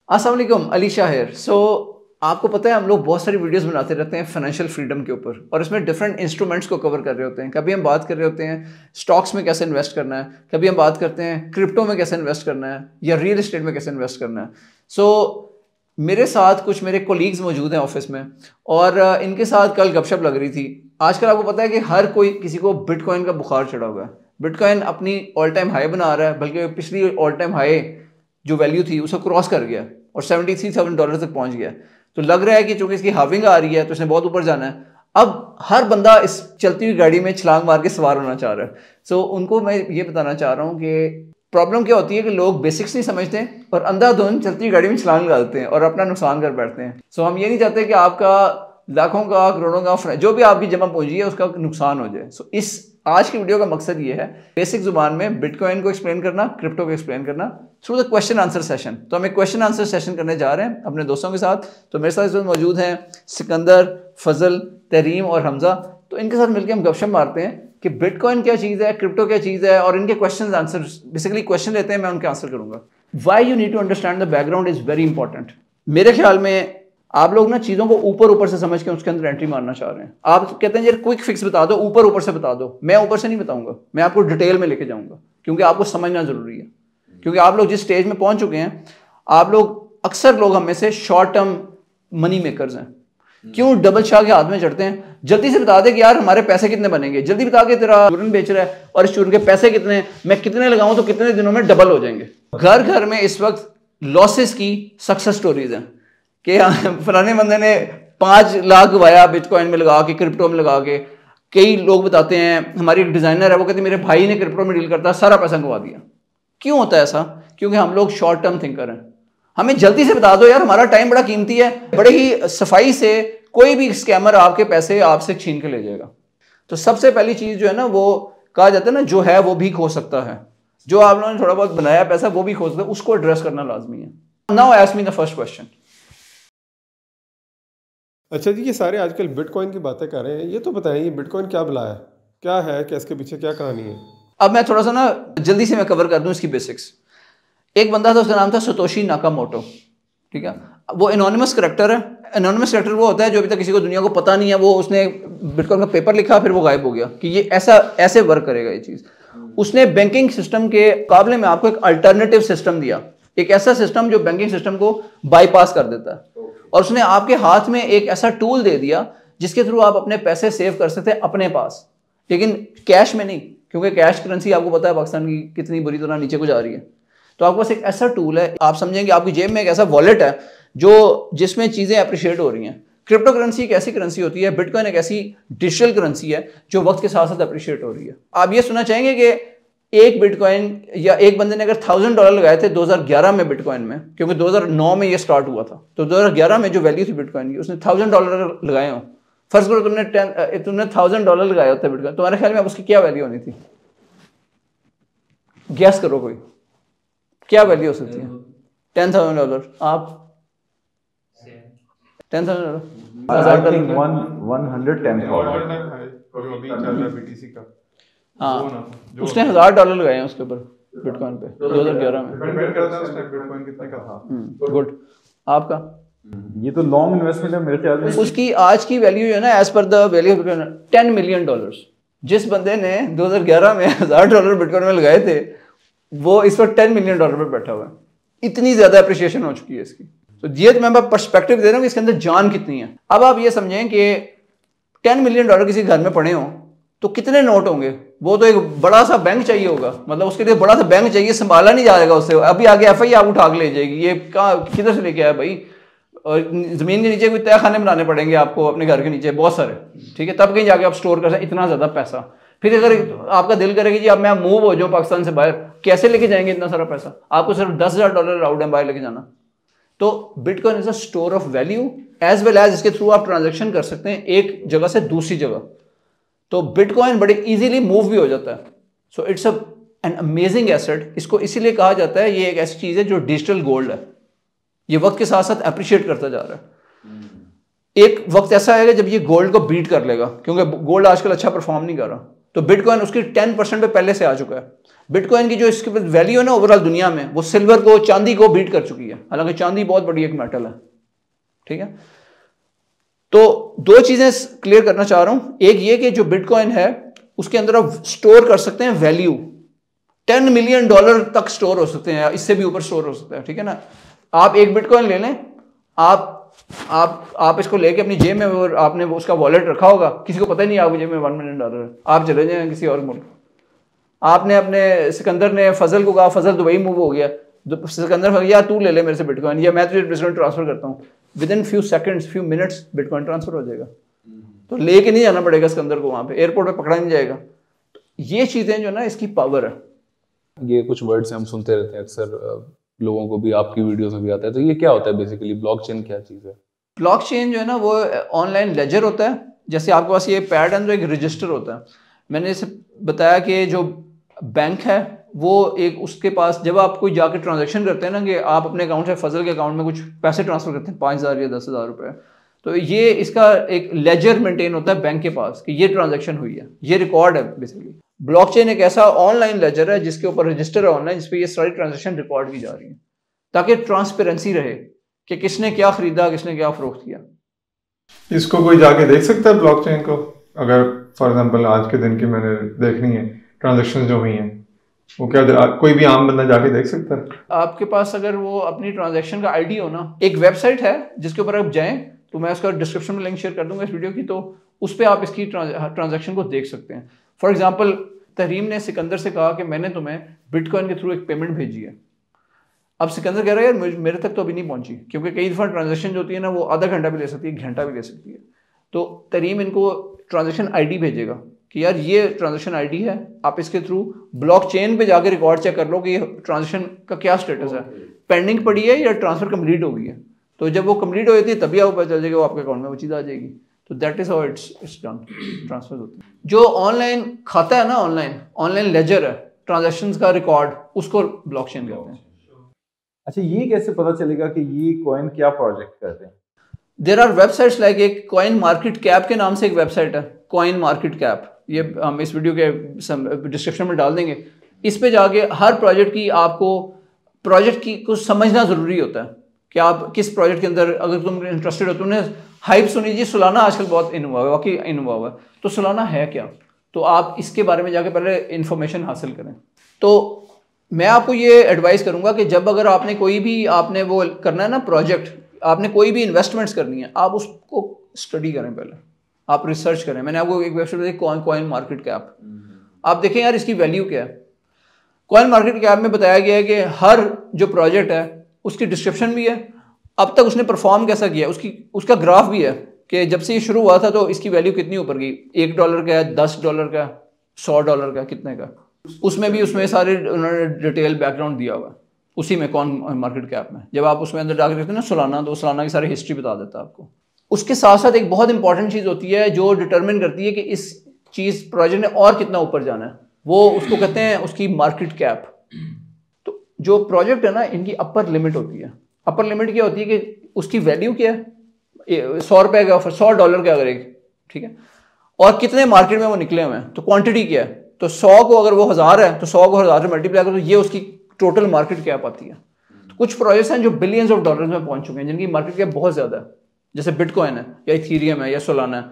अस्सलाम वालेकुम, अली शाहिर। आपको पता है हम लोग बहुत सारी वीडियोस बनाते रहते हैं फाइनेंशियल फ्रीडम के ऊपर, और इसमें डिफरेंट इंस्ट्रूमेंट्स को कवर कर रहे होते हैं। कभी हम बात कर रहे होते हैं स्टॉक्स में कैसे इन्वेस्ट करना है, कभी हम बात करते हैं क्रिप्टो में कैसे इन्वेस्ट करना है, या रियल एस्टेट में कैसे इन्वेस्ट करना है। मेरे साथ कुछ मेरे कोलीग्स मौजूद हैं ऑफिस में, और इनके साथ कल गपशप लग रही थी। आजकल आपको पता है कि हर कोई किसी को बिटकॉइन का बुखार चढ़ा हुआ है। बिटकॉइन अपनी ऑल टाइम हाई बना रहा है, बल्कि पिछली ऑल टाइम हाई जो वैल्यू थी उसको क्रॉस कर गया और $73,000 तक पहुंच गया। तो लग रहा है कि चूंकि इसकी हाविंग आ रही है तो इसने बहुत ऊपर जाना है। अब हर बंदा इस चलती हुई गाड़ी में छलांग मार के सवार होना चाह रहा है। उनको मैं ये बताना चाह रहा हूँ कि प्रॉब्लम क्या होती है कि लोग बेसिक्स नहीं समझते और अंधाधुंध चलती हुई गाड़ी में छलांग लगा देते हैं और अपना नुकसान कर बैठते हैं। हम ये नहीं चाहते कि आपका लाखों का, करोड़ों का, जो भी आपकी जमा पूंजी है उसका नुकसान हो जाए। इस आज की वीडियो का मकसद ये है बेसिक जुबान में बिटकॉइन को एक्सप्लेन करना, क्रिप्टो को एक्सप्लेन करना through the question answer session. तो हम एक क्वेश्चन आंसर सेशन करने जा रहे हैं अपने दोस्तों के साथ। तो मेरे साथ मौजूद हैं सिकंदर, फजल, तरीम और हमजा। तो इनके साथ मिलकर हम गपशप मारते हैं कि बिटकॉइन क्या चीज़ है, क्रिप्टो क्या चीज़ है, और इनके क्वेश्चन आंसर, बेसिकली क्वेश्चन लेते हैं, मैं उनके आंसर करूंगा। Why you need to understand the background is very important. मेरे ख्याल में आप लोग ना चीज़ों को ऊपर ऊपर से समझ के उसके अंदर एंट्री मारना चाह रहे हैं। आप कहते हैं यार क्विक फिक्स बता दो, ऊपर ऊपर से बता दो। मैं ऊपर से नहीं बताऊंगा, मैं आपको डिटेल में लेके जाऊंगा, क्योंकि आपको समझना जरूरी है। क्योंकि आप लोग जिस स्टेज में पहुंच चुके हैं, आप लोग अक्सर लोग हम में से शॉर्ट टर्म मनी मेकर्स हैं। क्यों डबल शाह के हाथ में चढ़ते हैं? जल्दी से बता दे कि यार हमारे पैसे कितने बनेंगे, जल्दी बता के तेरा चूरन बेच रहा है और इस चूरन के पैसे कितने, मैं कितने लगाऊं तो कितने दिनों में डबल हो जाएंगे। घर घर में इस वक्त लॉसेस की सक्सेस स्टोरीज हैं कि फलाने बंदे ने 5 लाख गवाया बिटकॉइन में लगा के, क्रिप्टो में लगा के। कई लोग बताते हैं, हमारी एक डिजाइनर है वो कहती है मेरे भाई ने क्रिप्टो में डील करता सारा पैसा गवा दिया। क्यों होता है ऐसा? क्योंकि हम लोग शॉर्ट टर्म थिंकर हैं। हमें जल्दी से बता दो यार हमारा टाइम बड़ा कीमती है। बड़े ही सफाई से कोई भी स्कैमर आपके पैसे आपसे छीन के ले जाएगा। तो सबसे पहली चीज जो है ना, वो कहा जाता है ना, जो है वो भी खो सकता है। जो आप लोगों ने थोड़ा बहुत बनाया पैसा वो भी खो सकता है, उसको एड्रेस करना लाजमी है। Now ask me the first question. अच्छा जी, ये सारे आजकल बिटकॉइन की बातें कर रहे हैं, ये तो बताएं ये बिटकॉइन क्या बला है, क्या है, क्या इसके पीछे क्या कहानी है? अब मैं थोड़ा सा ना जल्दी से मैं कवर कर दूं इसकी बेसिक्स। एक बंदा था, उसका नाम था सतोशी नाकामोटो, ठीक है। वो एनोनिमस करैक्टर है। एनोनिमस करैक्टर वो होता है जो अभी तक किसी को दुनिया को पता नहीं है। वो उसने बिटकॉइन का पेपर लिखा, फिर वो गायब हो गया कि ये ऐसा ऐसे वर्क करेगा ये चीज़। उसने बैंकिंग सिस्टम के मुकाबले में आपको एक अल्टरनेटिव सिस्टम दिया, एक ऐसा सिस्टम जो बैंकिंग सिस्टम को बाईपास कर देता है। और उसने आपके हाथ में एक ऐसा टूल दे दिया जिसके थ्रू आप अपने पैसे सेव कर सकते हैं अपने पास, लेकिन कैश में नहीं, क्योंकि कैश करेंसी आपको पता है पाकिस्तान की कितनी बुरी तरह नीचे को जा रही है। तो आपके पास एक ऐसा टूल है, आप समझेंगे आपकी जेब में एक ऐसा वॉलेट है जो जिसमें चीज़ें अप्रिशिएट हो रही हैं। क्रिप्टो करेंसी एक ऐसी करेंसी होती है, बिटकॉइन एक ऐसी डिजिटल करेंसी है जो वक्त के साथ साथ अप्रिशिएट हो रही है। आप ये सुनना चाहेंगे कि एक बिटकॉइन या एक बंदे ने अगर $1,000 लगाए थे 2011 में बिटकॉइन में, क्योंकि 2009 में ये स्टार्ट हुआ था, तो 2011 में जो वैल्यू थी बिटकॉइन की, उसने $1,000 लगाए हो। फर्स्ट करो तुमने $1,000 लगाए होते बिटकॉइन, तुम्हारे ख्याल में अब उसकी क्या वैल्यू होनी थी? गैस करो कोई, क्या वैल्यू हो सकती है? $10,000। आप $10,000 हाँ, उसने $1,000 लगाए हैं उसके ऊपर बिटकॉइन पे 2011 में। गुड। आपका? ये तो लॉन्ग इन्वेस्टमेंट है मेरे ख्याल में। उसकी आज की वैल्यू जो है ना, as per the value $10 million. जिस बंदे ने 2011 में $1,000 बिटकॉइन में लगाए थे, वो इस वक्त $10 मिलियन पे बैठा हुआ है। इतनी ज्यादा अप्रिशिएशन हो चुकी है इसकी। तो ये तो मैं पर्सपेक्टिव दे रहा हूँ कि इसके अंदर जान कितनी है। अब आप ये समझें कि $10 मिलियन किसी घर में पड़े हो तो कितने नोट होंगे? वो तो एक बड़ा सा बैंक चाहिए होगा, मतलब उसके लिए बड़ा सा बैंक चाहिए, संभाला नहीं जाएगा उससे। अभी आगे FI आप उठा के ले जाएगी। ये कहाँ किधर से लेके आया भाई? और जमीन के नीचे कोई तय खाने बनाने पड़ेंगे आपको अपने घर के नीचे बहुत सारे, ठीक है, तब कहीं जाके आप स्टोर कर सकते इतना ज्यादा पैसा। फिर अगर आपका दिल करेगा जी अब मैं मूव हो जाऊं पाकिस्तान से बाहर, कैसे लेके जाएंगे इतना सारा पैसा? आपको सिर्फ $10,000 अलाउड है बाहर लेके जाना। तो bitcoin is a store of value as well as इसके थ्रू आप ट्रांजेक्शन कर सकते हैं एक जगह से दूसरी जगह। तो बिटकॉइन बड़े इजीली मूव भी हो जाता है। So it's an amazing asset. इसको इसीलिए कहा जाता है ये एक ऐसी चीज है जो डिजिटल गोल्ड है। ये वक्त के साथ साथ अप्रिशिएट करता जा रहा है। एक वक्त ऐसा आएगा जब ये गोल्ड को बीट कर लेगा, क्योंकि गोल्ड आजकल अच्छा परफॉर्म नहीं कर रहा। तो बिटकॉइन उसकी 10% पे पहले से आ चुका है। बिटकॉइन की जो इसके वैल्यू है ना ओवरऑल दुनिया में, वो सिल्वर को, चांदी को बीट कर चुकी है, हालांकि चांदी बहुत बड़ी एक मेटल है, ठीक है। तो दो चीजें क्लियर करना चाह रहा हूं, एक ये कि जो बिटकॉइन है उसके अंदर आप स्टोर कर सकते हैं वैल्यू, $10 मिलियन तक स्टोर हो सकते हैं, इससे भी ऊपर स्टोर हो सकता है, ठीक है ना। आप एक बिटकॉइन ले लें, आप इसको लेके अपनी जेब में, और आपने उसका वॉलेट रखा होगा, किसी को पता ही नहीं आपकी जेब में $1 मिलियन है, आप चले जाएं किसी और मुल्क, आपने अपने सिकंदर ने फजल को कहा, फजल दुबई मूव हो गया, सिकंदर यार तू ले ले मेरे से बिटकॉइन, या मैं तुझे बिटकॉइन ट्रांसफर करता हूँ, with in few seconds, few minutes bitcoin transfer हो जाएगा। तो लेके नहीं जाना पड़ेगा सिकंदर को, वहां पे एयरपोर्ट पे पकड़ा नहीं जाएगा। तो ये चीजें जो ना, इसकी पावर है। ये कुछ वर्ड्स हम सुनते रहते हैं अक्सर, लोगों को भी आपकी वीडियोस में भी आता है, तो ये क्या होता है बेसिकली? ब्लॉकचेन क्या चीज़ है? ब्लॉकचेन जो है ना, वो ऑनलाइन लेजर होता है। जैसे आपके पास ये पैड है तो एक रजिस्टर होता है। मैंने इसे बताया कि जो बैंक है वो एक, उसके पास जब आप कोई जाकर ट्रांजैक्शन करते हैं ना, कि आप अपने अकाउंट से फजल के अकाउंट में कुछ पैसे ट्रांसफर करते हैं 5,000 या 10,000 रुपये, तो ये इसका एक लेजर मेंटेन होता है बैंक के पास कि ये ट्रांजैक्शन हुई है, ये रिकॉर्ड है बेसिकली। ब्लॉकचेन एक ऐसा ऑनलाइन लेजर है जिसके ऊपर रजिस्टर है ऑनलाइन, जिसपे ये सारी ट्रांजैक्शन रिकॉर्ड की जा रही है, ताकि ट्रांसपेरेंसी रहे कि किसने क्या खरीदा, किसने क्या फरोख्त किया। इसको कोई जाके देख सकता है ब्लॉकचेन को? अगर फॉर एग्जांपल आज के दिन की मैंने देखनी है ट्रांजैक्शन जो हुई हैं, वो क्या कोई भी आम बंदा जाके देख सकता है? आपके पास अगर वो अपनी ट्रांजैक्शन का आईडी हो ना, एक वेबसाइट है जिसके ऊपर आप जाएं, तो मैं उसका डिस्क्रिप्शन में लिंक शेयर कर दूंगा इस वीडियो की, तो उस पर आप इसकी ट्रांजैक्शन को देख सकते हैं। फॉर एग्जांपल, तहरीम ने सिकंदर से कहा कि मैंने तुम्हें बिटकॉइन के थ्रू एक पेमेंट भेजी है। अब सिकंदर कह रहा है यार मेरे तक तो अभी नहीं पहुंची, क्योंकि कई दफ़ा ट्रांजैक्शन जो होती है ना, वो आधा घंटा भी ले सकती है, घंटा भी ले सकती है। तो तहरीम इनको ट्रांजैक्शन आईडी भेजेगा कि यार ये ट्रांजैक्शन आईडी है, आप इसके थ्रू ब्लॉकचेन पे जाकर रिकॉर्ड चेक कर लो कि ये ट्रांजैक्शन का क्या स्टेटस है, पेंडिंग पड़ी है या ट्रांसफर कंप्लीट हो गई है। तो जब वो कंप्लीट हो जाती है तभी आपको पता चल जाएगा, वो आपके अकाउंट में वो चीज़ आ जाएगी। तो that is how it's done, transfer होती है। जो ऑनलाइन खाता है ना, ऑनलाइन लेजर है, ट्रांजैक्शंस का रिकॉर्ड, उसको ब्लॉकचेन कहते हैं। अच्छा, ये कैसे पता चलेगा कि ये कॉइन क्या प्रोजेक्ट कर रहे हैं? देयर आर वेबसाइट्स लाइक, एक कॉइन मार्केट कैप के नाम से एक वेबसाइट है, कॉइन मार्केट कैप, ये हम इस वीडियो के डिस्क्रिप्शन में डाल देंगे। इस पे जाके हर प्रोजेक्ट की, आपको प्रोजेक्ट की कुछ समझना ज़रूरी होता है कि आप किस प्रोजेक्ट के अंदर, अगर तुम इंटरेस्टेड हो, तुमने हाइप सुनी जी सोलाना आजकल बहुत इन हुआ है, वाकई इन हुआ हुआ है, तो सोलाना है क्या, तो आप इसके बारे में जाके पहले इंफॉर्मेशन हासिल करें। तो मैं आपको ये एडवाइस करूंगा कि जब अगर आपने कोई भी आपने वो करना है ना प्रोजेक्ट, आपने कोई भी इन्वेस्टमेंट्स करनी है, आप उसको स्टडी करें, पहले आप रिसर्च करें। मैंने आपको एक वेबसाइट बताई, कॉइन मार्केट कैप, आप देखें यार इसकी वैल्यू क्या है। कॉइन मार्केट कैप में बताया गया है कि हर जो प्रोजेक्ट है उसकी डिस्क्रिप्शन भी है, अब तक उसने परफॉर्म कैसा किया, उसका ग्राफ भी है कि जब से ये शुरू हुआ था तो इसकी वैल्यू कितनी ऊपर गई, $1 का है, $10 का, $100 का, कितने का, उसमें सारे उन्होंने डिटेल बैकग्राउंड दिया हुआ है उसी में, कॉइन मार्केट कैप में। जब आप उसमें अंदर जाकर देखते हैं ना सोलाना, तो सोलाना की सारी हिस्ट्री बता देता है आपको। उसके साथ साथ एक बहुत इंपॉर्टेंट चीज़ होती है जो डिटरमिन करती है कि इस चीज़ प्रोजेक्ट ने और कितना ऊपर जाना है, वो उसको कहते हैं उसकी मार्केट कैप। तो जो प्रोजेक्ट है ना, इनकी अपर लिमिट होती है। अपर लिमिट क्या होती है कि उसकी वैल्यू क्या है, $100 का ऑफर, $100 का अगर एक, ठीक है, और कितने मार्केट में वो निकले हुए हैं, तो क्वांटिटी क्या है, तो 100 को अगर वो 1000 है तो 100 को 1000 से मल्टीप्लाई करो, तो ये उसकी टोटल मार्केट कैप आती है। तो कुछ प्रोजेक्ट्स हैं जो बिलियंस ऑफ डॉलर्स में पहुंच चुके हैं, जिनकी मार्केट कैप बहुत ज़्यादा है, जैसे बिटकॉइन है या इथीरियम है या सोलाना है,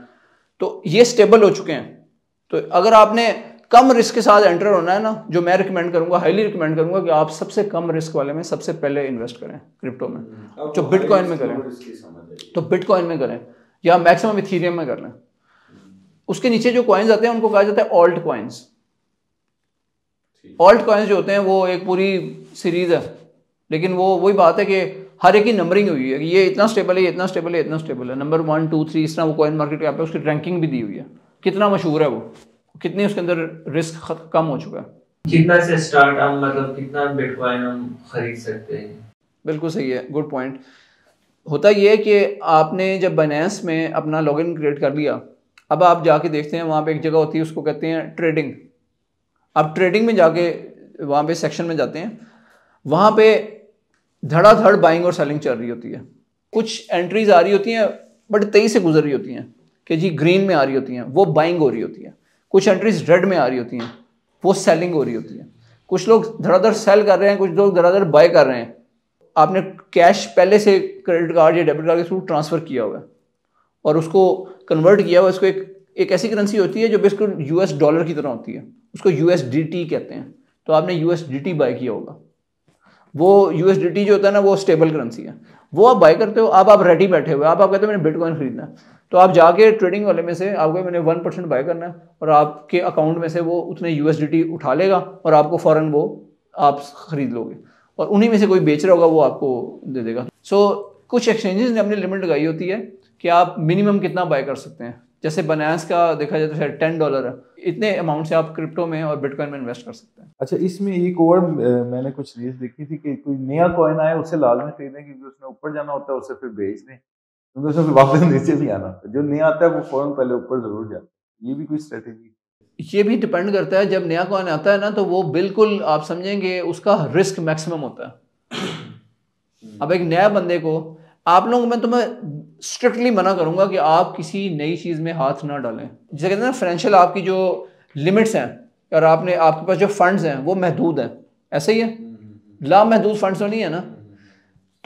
तो ये स्टेबल हो चुके हैं। तो अगर आपने कम रिस्क के साथ एंटर होना है ना, जो मैं रिकमेंड करूंगा, हाईली रिकमेंड करूंगा कि आप सबसे कम रिस्क वाले में सबसे पहले इन्वेस्ट करें, क्रिप्टो में, जो बिटकॉइन में करें, तो बिटकॉइन में करें या मैक्सिमम इथीरियम में कर लें। उसके नीचे जो कॉइन्स आते हैं उनको कहा जाता है ऑल्ट कॉइन्स। ऑल्ट कॉइन्स जो होते हैं वो एक पूरी सीरीज है, लेकिन वो वही बात है कि हर एक की नंबरिंग हुई है कि ये इतना स्टेबल है, ये इतना स्टेबल है, इतना स्टेबल है, नंबर 1 2 3 इस तरह वो कॉइन मार्केट कैप है, उसकी रैंकिंग भी दी हुई है, कितना मशहूर है वो, कितनी उसके अंदर रिस्क कम हो चुका है। कितना से स्टार्ट, हम मतलब कितना बिटकॉइन हम खरीद सकते हैं? बिल्कुल सही है, गुड पॉइंट। होता ये है कि आपने जब बाइनेंस में अपना लॉगिन क्रिएट कर लिया, अब आप जाके देखते हैं वहाँ पे एक जगह होती है, उसको कहते हैं ट्रेडिंग। आप ट्रेडिंग में जाके वहाँ पे सेक्शन में जाते हैं, वहाँ पे धड़ाधड़ बाइंग और सेलिंग चल रही होती है। कुछ एंट्रीज आ रही होती हैं बट तेजी से गुजर रही होती हैं कि जी ग्रीन में आ रही होती हैं, वो बाइंग हो रही होती है। कुछ एंट्रीज रेड में आ रही होती हैं, वो सेलिंग हो रही होती है। कुछ लोग धड़ाधड़ सेल कर रहे हैं, कुछ लोग धड़ाधड़ बाय कर रहे हैं। आपने कैश पहले से क्रेडिट कार्ड या डेबिट कार्ड के थ्रू ट्रांसफ़र किया हुआ है और उसको कन्वर्ट किया हुआ। इसको एक ऐसी करेंसी होती है जो बिल्कुल यूएस डॉलर की तरह होती है, उसको यूएसडीटी कहते हैं। तो आपने यूएसडीटी बाय किया होगा। वो यूएसडीटी जो होता है ना, वो स्टेबल करेंसी है, वो आप बाय करते हो। अब आप रेडी बैठे हुए, आप कहते हो मैंने बिटकॉइन खरीदना है, तो आप जाके ट्रेडिंग वाले में से आपको मैंने 1% बाय करना है और आपके अकाउंट में से वो उतने यूएसडीटी उठा लेगा और आपको फ़ौरन वो आप खरीद लोगे और उन्हीं में से कोई बेच रहा होगा वो आपको दे देगा। सो कुछ एक्सचेंजेस ने अपनी लिमिट लगाई होती है कि आप मिनिमम कितना बाय कर सकते हैं। जैसे बनास का देखा जाए तो शायद $10 है, इतने अमाउंट से आप क्रिप्टो में और बिटकॉइन में इन्वेस्ट कर सकते हैं। अच्छा, इसमें एक और मैंने कुछ न्यूज़ देखी थी कि कोई नया कॉइन आया उसे लाजमी खरीदें क्योंकि उसमें ऊपर जाना होता है, उसे फिर बेच दें क्योंकि उसमें फिर वापस नीचे भी आना होता है। जो नया आता है वो फौरन पहले ऊपर जरूर जाता है। ये भी कोई स्ट्रेटेजी? ये भी डिपेंड करता है। जब नया कॉइन आता है ना तो वो बिल्कुल आप समझेंगे उसका रिस्क मैक्सिमम होता है। अब एक नया बंदे को आप लोग, मैं तुम्हें स्ट्रिक्टली मना करूंगा कि आप किसी नई चीज़ में हाथ ना डालें। जैसे कहते हैं ना, फाइनेंशियल आपकी जो लिमिट्स हैं और आपके पास जो फंड्स हैं वो महदूद हैं, ऐसे ही है, लामहदूद फंड्स तो नहीं है ना।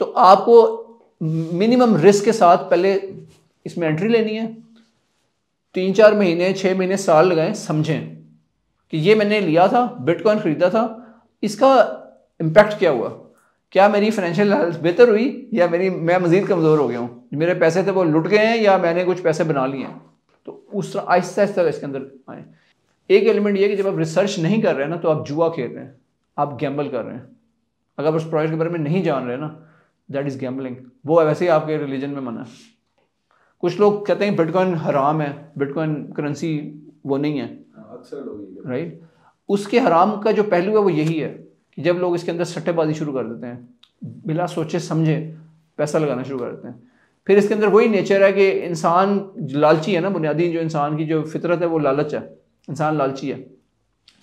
तो आपको मिनिमम रिस्क के साथ पहले इसमें एंट्री लेनी है। 3-4 महीने, 6 महीने, साल लगाएं, समझें कि ये मैंने लिया था, बिटकॉइन खरीदा था, इसका इम्पैक्ट क्या हुआ, क्या मेरी फाइनेंशियल हेल्थ बेहतर हुई या मैं मज़ीद कमज़ोर हो गया हूँ, मेरे पैसे थे वो लुट गए हैं या मैंने कुछ पैसे बना लिए हैं। तो उस तरह आहिस्ता आहिस्ता इसके अंदर आए। एक एलिमेंट ये है कि जब आप रिसर्च नहीं कर रहे हैं ना तो आप जुआ खेल रहे हैं, आप गैम्बल कर रहे हैं। अगर उस प्रोजेक्ट के बारे में नहीं जान रहे हैं ना, दैट इज़ गैम्बलिंग। वो वैसे ही आपके रिलीजन में मना है। कुछ लोग कहते हैं बिटकॉइन हराम है, बिटकॉइन करेंसी वो नहीं है, अक्सर लोग राइट। उसके हराम का जो पहलू है वो यही है कि जब लोग इसके अंदर सट्टेबाजी शुरू कर देते हैं, बिना सोचे समझे पैसा लगाना शुरू कर देते हैं। फिर इसके अंदर वही नेचर है कि इंसान लालची है ना, बुनियादी जो इंसान की जो फितरत है वो लालच है। इंसान लालची है,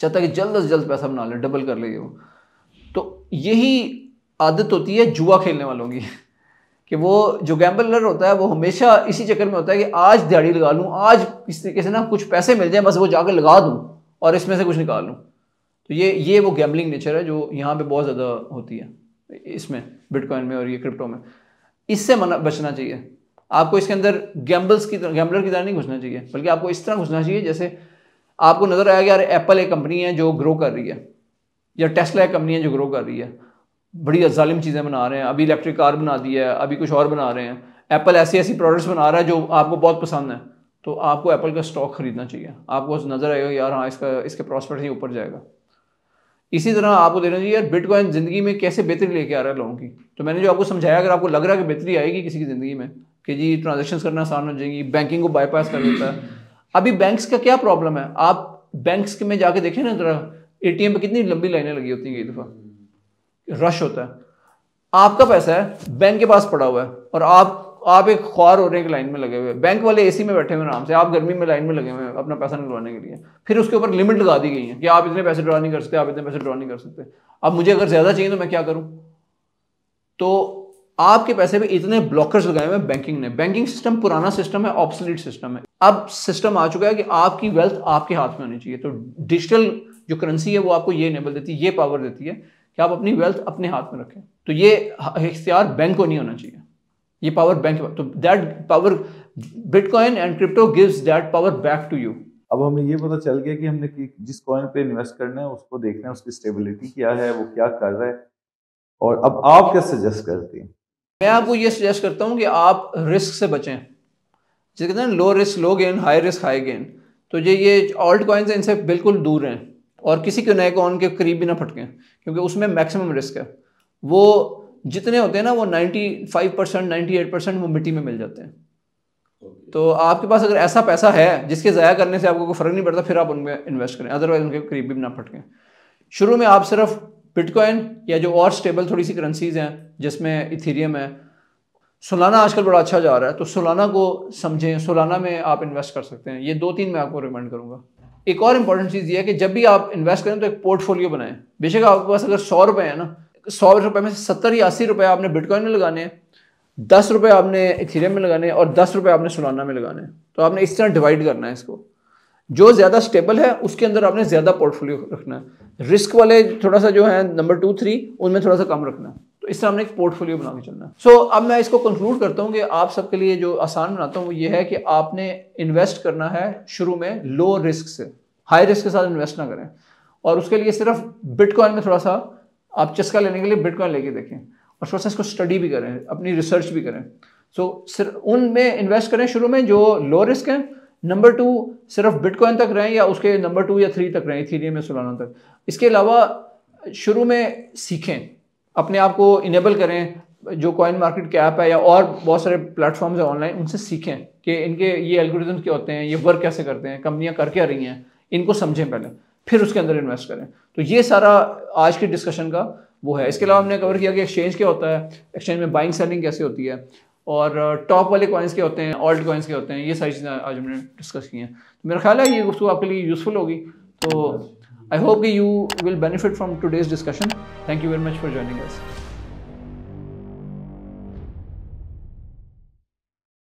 चाहता है कि जल्द से जल्द पैसा बना ले, डबल कर ले वो। तो यही आदत होती है जुआ खेलने वालों की कि वो जो गैम्बलर होता है वो हमेशा इसी चक्कर में होता है कि आज दिहाड़ी लगा लूँ, आज इस तरीके से ना कुछ पैसे मिल जाए, बस वो जाकर लगा दूँ और इसमें से कुछ निकाल लूँ। तो ये वो गैम्बलिंग नेचर है जो यहाँ पे बहुत ज़्यादा होती है इसमें, बिटकॉइन में और ये क्रिप्टो में। इससे बचना चाहिए आपको। इसके अंदर गैम्बलर की तरह नहीं घुसना चाहिए, बल्कि आपको इस तरह घुसना चाहिए जैसे आपको नज़र आया कि यार एप्पल एक कंपनी है जो ग्रो कर रही है, या टेस्ला एक कंपनी है जो ग्रो कर रही है, बड़ी जालिम चीज़ें बना रहे हैं, अभी इलेक्ट्रिक कार बना दी है, अभी कुछ और बना रहे हैं। एप्पल ऐसी प्रोडक्ट्स बना रहा है जो आपको बहुत पसंद है, तो आपको एप्पल का स्टॉक खरीदना चाहिए। आपको नज़र आएगा यार हाँ इसके प्रॉस्पेक्ट ही ऊपर जाएगा। इसी तरह आपको देखना चाहिए यार बिटकॉइन ज़िंदगी में कैसे बेहतरी लेके आ रहा है लोगों की। तो मैंने जो आपको समझाया, अगर आपको लग रहा है कि बेहतरी आएगी किसी की ज़िंदगी में कि जी ट्रांजेक्शन करना आसान हो जाएंगी, बैंकिंग को बाईपास कर देता है। अभी बैंक्स का क्या प्रॉब्लम है, आप बैंक्स में जाके देखें ना जरा, ATM पे कितनी लंबी लाइनें लगी होती हैं, कई दफ़ा रश होता है। आपका पैसा है बैंक के पास पड़ा हुआ है और आप एक ख्वार हो रहे हैं कि लाइन में लगे हुए, बैंक वाले AC में बैठे हुए आराम से, आप गर्मी में लाइन में लगे हुए हैं अपना पैसा निकलवाने के लिए। फिर उसके ऊपर लिमिट लगा दी गई है कि आप इतने पैसे ड्रॉ नहीं कर सकते, आप इतने पैसे ड्रॉ नहीं कर सकते। अब मुझे अगर ज़्यादा चाहिए तो मैं क्या करूँ? तो आपके पैसे पे इतने ब्लॉकर्स लगाए हुए हैं बैंकिंग ने। बैंकिंग सिस्टम पुराना सिस्टम है, ऑब्सोलीट सिस्टम है। अब सिस्टम आ चुका है कि आपकी वेल्थ आपके हाथ में होनी चाहिए। तो डिजिटल जो करेंसी है वो आपको ये इनेबल देती है, ये पावर देती है कि आप अपनी वेल्थ अपने हाथ में रखें। तो ये इख्तियार बैंक को नहीं होना चाहिए, ये पावर बैंक। तो that power bitcoin and crypto gives that power back to you. अब हमें ये पता चल गया कि हमने जिस कॉइन पे इन्वेस्ट करना है उसको देखना है, उसकी स्टेबिलिटी क्या है, वो क्या कर रहा है। और अब आप क्या सजेस्ट करते हैं? मैं आपको ये सजेस्ट करता हूँ कि आप रिस्क से बचें। जैसे कहते हैं low risk low gain, high risk high gain. तो ये ऑल्ट कॉइन्स हैं, इनसे बिल्कुल दूर रहें और किसी के नए कॉइन के करीब भी ना फटकें, क्योंकि उसमें मैक्सिमम रिस्क है। वो जितने होते हैं ना वो 95%, 98% वो मिट्टी में मिल जाते हैं। तो आपके पास अगर ऐसा पैसा है जिसके ज़ाया करने से आपको कोई फ़र्क नहीं पड़ता, फिर आप उनमें इन्वेस्ट करें, अदरवाइज उनके करीब भी ना फटकें। शुरू में आप सिर्फ बिटकॉइन या जो और स्टेबल थोड़ी सी करेंसीज हैं जिसमें इथेरियम है, सोलाना आजकल बड़ा अच्छा जा रहा है, तो सोलाना को समझें, सोलाना में आप इन्वेस्ट कर सकते हैं। ये 2-3 मैं आपको रिकमेंड करूँगा। एक और इंपॉर्टेंट चीज़ ये है कि जब भी आप इन्वेस्ट करें तो एक पोर्टफोलियो बनाएं। बेशक आपके पास अगर 100 रुपये है ना, 100 रुपये में से 70 या 80 रुपये आपने बिटकॉइन में लगाने हैं, 10 रुपये आपने इथेरियम में लगाने हैं और 10 रुपये आपने सोलाना में लगाने हैं। तो आपने इस तरह डिवाइड करना है इसको। जो ज़्यादा स्टेबल है उसके अंदर आपने ज़्यादा पोर्टफोलियो रखना है, रिस्क वाले थोड़ा सा जो है नंबर 2, 3 उनमें थोड़ा सा कम रखना है। तो इस तरह हमने एक पोर्टफोलियो बना के चलना है। सो अब मैं इसको कंक्लूड करता हूँ कि आप सबके लिए जो आसान बनाता हूँ वो ये है कि आपने इन्वेस्ट करना है शुरू में लो रिस्क से, हाई रिस्क के साथ इन्वेस्ट ना करें, और उसके लिए सिर्फ बिटकॉइन में थोड़ा सा आप चस्का लेने के लिए बिटकॉइन लेके देखें और थोड़ा सा इसको स्टडी भी करें, अपनी रिसर्च भी करें। सो सिर्फ उनमें इन्वेस्ट करें शुरू में जो लो रिस्क हैं। नंबर 2 सिर्फ बिटकॉइन तक रहें या उसके नंबर 2 या 3 तक रहें, इथेरियम में सोलाना तक। इसके अलावा शुरू में सीखें, अपने आप को इनेबल करें, जो कॉइन मार्केट के ऐप है या और बहुत सारे प्लेटफॉर्म्स हैं ऑनलाइन, उनसे सीखें कि इनके ये एल्गोरिथम क्या होते हैं, ये वर्क कैसे करते हैं, कंपनियां कर क्या रही हैं, इनको समझें पहले, फिर उसके अंदर इन्वेस्ट करें। तो ये सारा आज की डिस्कशन का वो है। इसके अलावा हमने कवर किया कि एक्सचेंज क्या होता है, एक्सचेंज में बाइंग सेलिंग कैसे होती है, और टॉप वाले कॉइन्स क्या होते हैं, ऑल्ट कॉइन्स क्या होते हैं, ये सारी चीज़ें आज हमने डिस्कस की हैं। तो मेरा ख्याल है ये गुफ्तगू आपके लिए यूज़फुल होगी। तो आई होप कि you will benefit from today's discussion. Thank you very much for joining us.